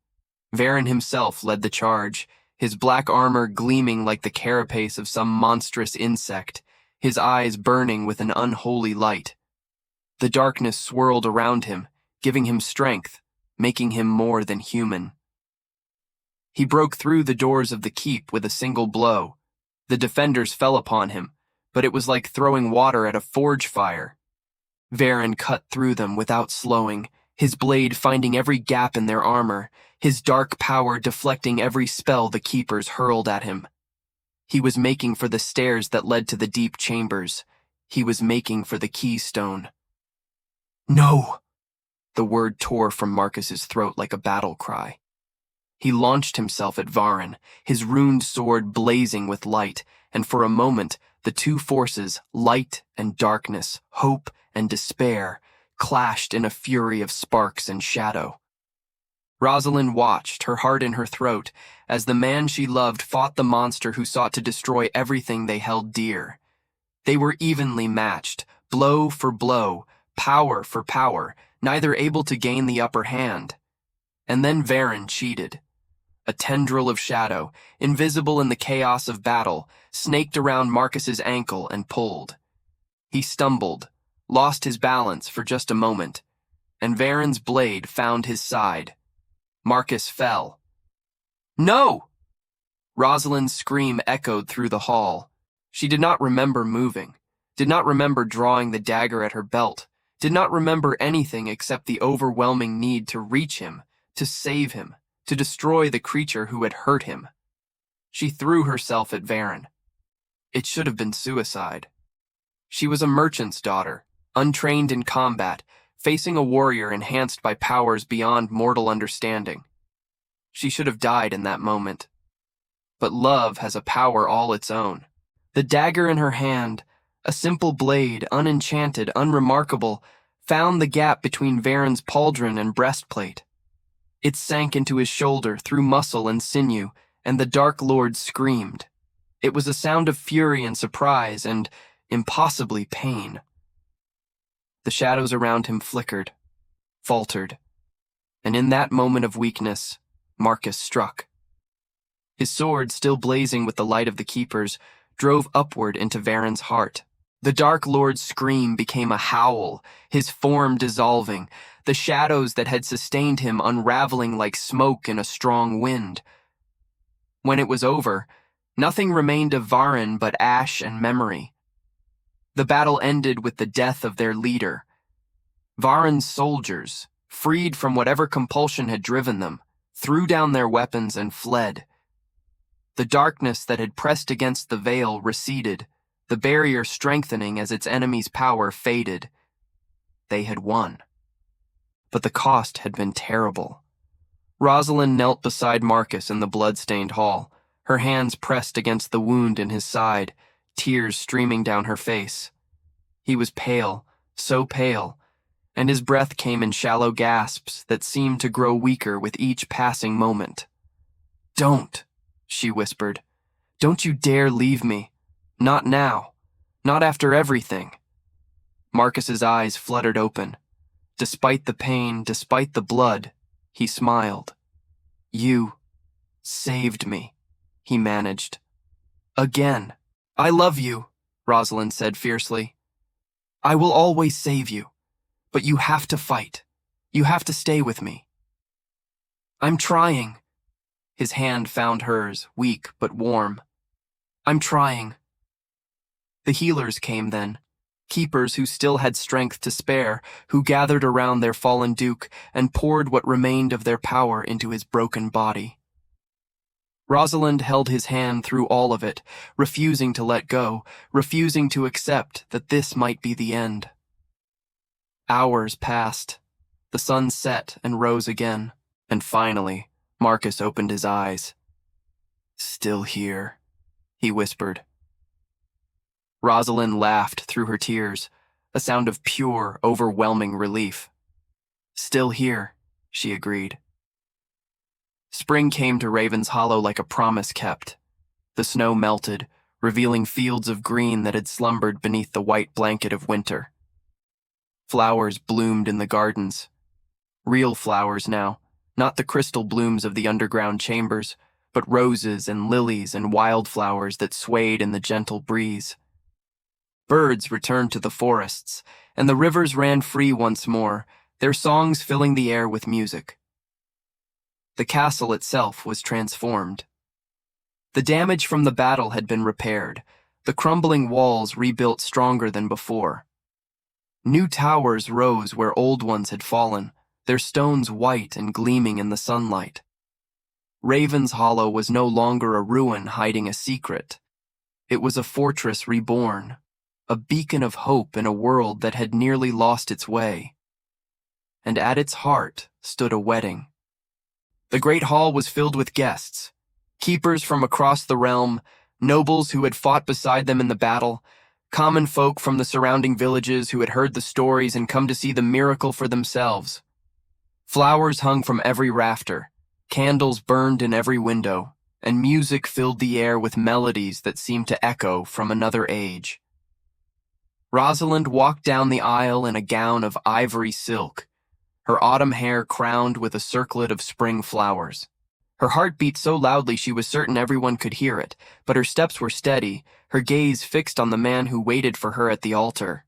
Varen himself led the charge, his black armor gleaming like the carapace of some monstrous insect, his eyes burning with an unholy light. The darkness swirled around him, giving him strength, making him more than human. He broke through the doors of the keep with a single blow. The defenders fell upon him, but it was like throwing water at a forge fire. Varen cut through them without slowing, his blade finding every gap in their armor, his dark power deflecting every spell the keepers hurled at him. He was making for the stairs that led to the deep chambers. He was making for the keystone. No! The word tore from Marcus's throat like a battle cry. He launched himself at Varen, his runed sword blazing with light, and for a moment, the two forces, light and darkness, hope and despair, clashed in a fury of sparks and shadow. Rosalind watched, her heart in her throat, as the man she loved fought the monster who sought to destroy everything they held dear. They were evenly matched, blow for blow, power for power, neither able to gain the upper hand. And then Varen cheated. A tendril of shadow, invisible in the chaos of battle, snaked around Marcus's ankle and pulled. He stumbled, lost his balance for just a moment, and Varen's blade found his side. Marcus fell. No! Rosalind's scream echoed through the hall. She did not remember moving, did not remember drawing the dagger at her belt, did not remember anything except the overwhelming need to reach him, to save him, to destroy the creature who had hurt him. She threw herself at Varen. It should have been suicide. She was a merchant's daughter, untrained in combat, facing a warrior enhanced by powers beyond mortal understanding. She should have died in that moment. But love has a power all its own. The dagger in her hand, a simple blade, unenchanted, unremarkable, found the gap between Varen's pauldron and breastplate. It sank into his shoulder through muscle and sinew, and the Dark Lord screamed. It was a sound of fury and surprise and, impossibly, pain. The shadows around him flickered, faltered, and in that moment of weakness, Marcus struck. His sword, still blazing with the light of the keepers, drove upward into Varen's heart. The Dark Lord's scream became a howl, his form dissolving, the shadows that had sustained him unraveling like smoke in a strong wind. When it was over, nothing remained of Varen but ash and memory. The battle ended with the death of their leader. Varen's soldiers, freed from whatever compulsion had driven them, threw down their weapons and fled. The darkness that had pressed against the veil receded, the barrier strengthening as its enemy's power faded. They had won. But the cost had been terrible. Rosalind knelt beside Marcus in the blood-stained hall, her hands pressed against the wound in his side, tears streaming down her face. He was pale, so pale, and his breath came in shallow gasps that seemed to grow weaker with each passing moment. "Don't," she whispered. "Don't you dare leave me. Not now. Not after everything." Marcus's eyes fluttered open. Despite the pain, despite the blood, he smiled. "You saved me," he managed. "Again. I love you," Rosalind said fiercely. "I will always save you. But you have to fight. You have to stay with me." "I'm trying." His hand found hers, weak but warm. "I'm trying." The healers came then, keepers who still had strength to spare, who gathered around their fallen duke and poured what remained of their power into his broken body. Rosalind held his hand through all of it, refusing to let go, refusing to accept that this might be the end. Hours passed. The sun set and rose again, and finally, Marcus opened his eyes. "Still here," he whispered. Rosalind laughed through her tears, a sound of pure, overwhelming relief. Still here, she agreed. Spring came to Raven's Hollow like a promise kept. The snow melted, revealing fields of green that had slumbered beneath the white blanket of winter. Flowers bloomed in the gardens. Real flowers now, not the crystal blooms of the underground chambers, but roses and lilies and wildflowers that swayed in the gentle breeze. Birds returned to the forests, and the rivers ran free once more, their songs filling the air with music. The castle itself was transformed. The damage from the battle had been repaired, the crumbling walls rebuilt stronger than before. New towers rose where old ones had fallen, their stones white and gleaming in the sunlight. Raven's Hollow was no longer a ruin hiding a secret. It was a fortress reborn, a beacon of hope in a world that had nearly lost its way. And at its heart stood a wedding. The great hall was filled with guests, keepers from across the realm, nobles who had fought beside them in the battle, common folk from the surrounding villages who had heard the stories and come to see the miracle for themselves. Flowers hung from every rafter, candles burned in every window, and music filled the air with melodies that seemed to echo from another age. Rosalind walked down the aisle in a gown of ivory silk, her autumn hair crowned with a circlet of spring flowers. Her heart beat so loudly she was certain everyone could hear it, but her steps were steady, her gaze fixed on the man who waited for her at the altar.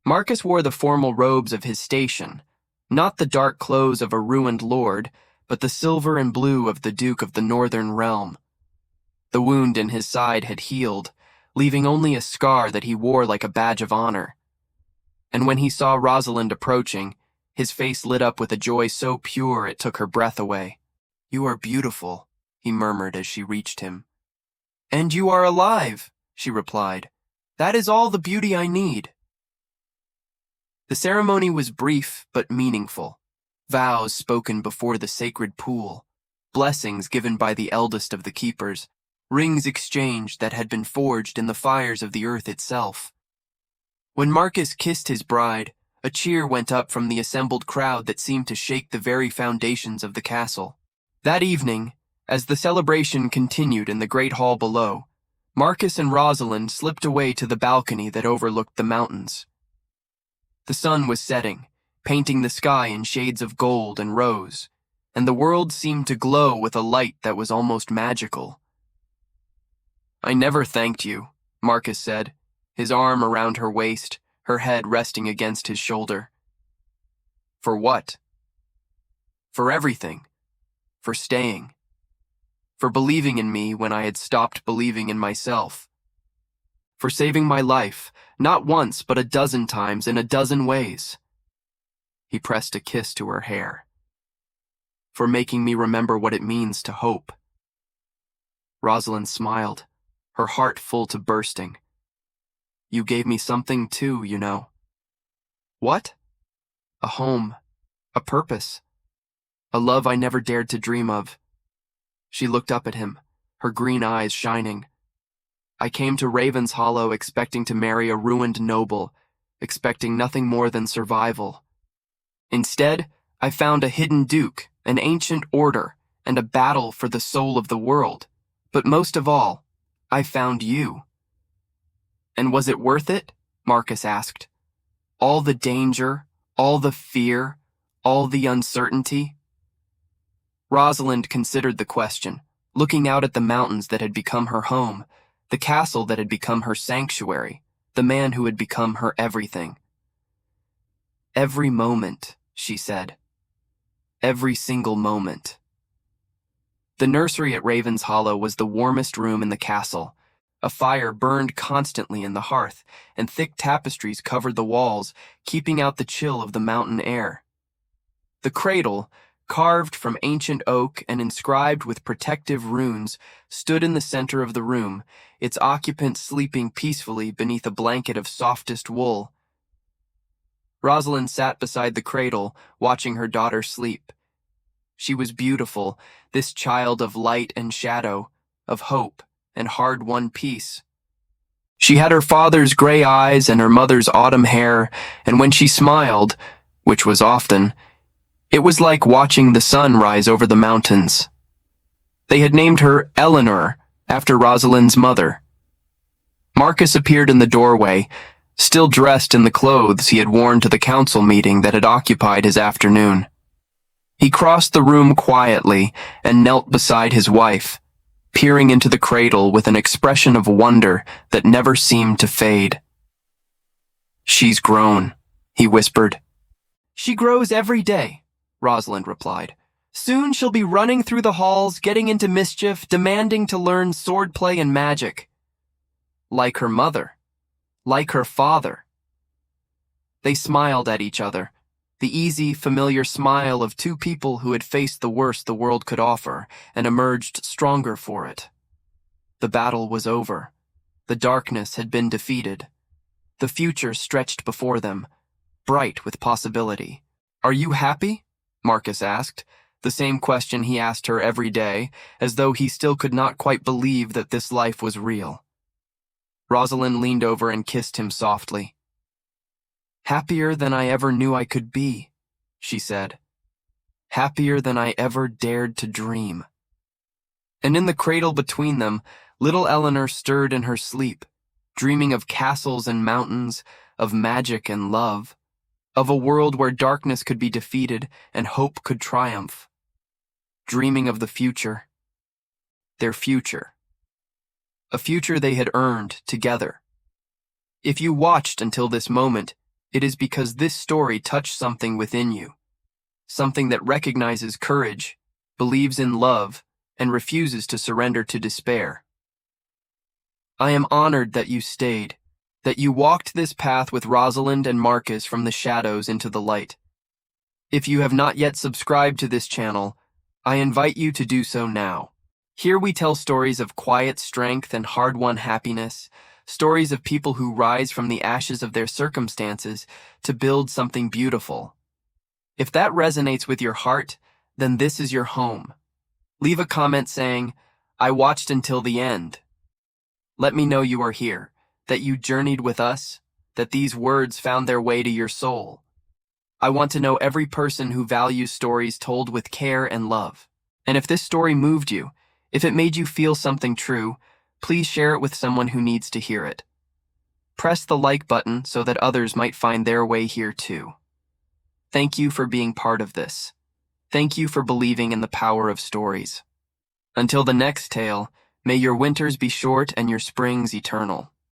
Marcus wore the formal robes of his station, not the dark clothes of a ruined lord, but the silver and blue of the Duke of the Northern Realm. The wound in his side had healed, leaving only a scar that he wore like a badge of honor. And when he saw Rosalind approaching, his face lit up with a joy so pure it took her breath away. "You are beautiful," he murmured as she reached him. "And you are alive," she replied. "That is all the beauty I need." The ceremony was brief but meaningful. Vows spoken before the sacred pool, blessings given by the eldest of the keepers, rings exchanged that had been forged in the fires of the earth itself. When Marcus kissed his bride, a cheer went up from the assembled crowd that seemed to shake the very foundations of the castle. That evening, as the celebration continued in the great hall below, Marcus and Rosalind slipped away to the balcony that overlooked the mountains. The sun was setting, painting the sky in shades of gold and rose, and the world seemed to glow with a light that was almost magical. "I never thanked you," Marcus said, his arm around her waist, her head resting against his shoulder. "For what?" "For everything. For staying. For believing in me when I had stopped believing in myself. For saving my life, not once but a dozen times in a dozen ways." He pressed a kiss to her hair. "For making me remember what it means to hope." Rosalind smiled, her heart full to bursting. "You gave me something too, you know." "What?" "A home, a purpose, a love I never dared to dream of." She looked up at him, her green eyes shining. "I came to Raven's Hollow expecting to marry a ruined noble, expecting nothing more than survival. Instead, I found a hidden duke, an ancient order, and a battle for the soul of the world. But most of all, I found you." "And was it worth it?" Marcus asked. "All the danger, all the fear, all the uncertainty?" Rosalind considered the question, looking out at the mountains that had become her home, the castle that had become her sanctuary, the man who had become her everything. "Every moment," she said. "Every single moment." The nursery at Raven's Hollow was the warmest room in the castle. A fire burned constantly in the hearth, and thick tapestries covered the walls, keeping out the chill of the mountain air. The cradle, carved from ancient oak and inscribed with protective runes, stood in the center of the room, its occupant sleeping peacefully beneath a blanket of softest wool. Rosalind sat beside the cradle, watching her daughter sleep. She was beautiful, this child of light and shadow, of hope and hard-won peace. She had her father's gray eyes and her mother's autumn hair, and when she smiled, which was often, it was like watching the sun rise over the mountains. They had named her Eleanor, after Rosalind's mother. Marcus appeared in the doorway, still dressed in the clothes he had worn to the council meeting that had occupied his afternoon. He crossed the room quietly and knelt beside his wife, peering into the cradle with an expression of wonder that never seemed to fade. "She's grown," he whispered. "She grows every day," Rosalind replied. "Soon she'll be running through the halls, getting into mischief, demanding to learn swordplay and magic. Like her mother. Like her father." They smiled at each other, the easy, familiar smile of two people who had faced the worst the world could offer and emerged stronger for it. The battle was over. The darkness had been defeated. The future stretched before them, bright with possibility. "Are you happy?" Marcus asked, the same question he asked her every day, as though he still could not quite believe that this life was real. Rosalind leaned over and kissed him softly. "Happier than I ever knew I could be," she said. "Happier than I ever dared to dream." And in the cradle between them, little Eleanor stirred in her sleep, dreaming of castles and mountains, of magic and love, of a world where darkness could be defeated and hope could triumph. Dreaming of the future. Their future. A future they had earned together. If you watched until this moment, it is because this story touched something within you, something that recognizes courage, believes in love, and refuses to surrender to despair. I am honored that you stayed, that you walked this path with Rosalind and Marcus from the shadows into the light. If you have not yet subscribed to this channel, I invite you to do so now. Here we tell stories of quiet strength and hard-won happiness, stories of people who rise from the ashes of their circumstances to build something beautiful. If that resonates with your heart, then this is your home. Leave a comment saying, "I watched until the end." Let me know you are here, that you journeyed with us, that these words found their way to your soul. I want to know every person who values stories told with care and love. And if this story moved you, if it made you feel something true, please share it with someone who needs to hear it. Press the like button so that others might find their way here too. Thank you for being part of this. Thank you for believing in the power of stories. Until the next tale, may your winters be short and your springs eternal.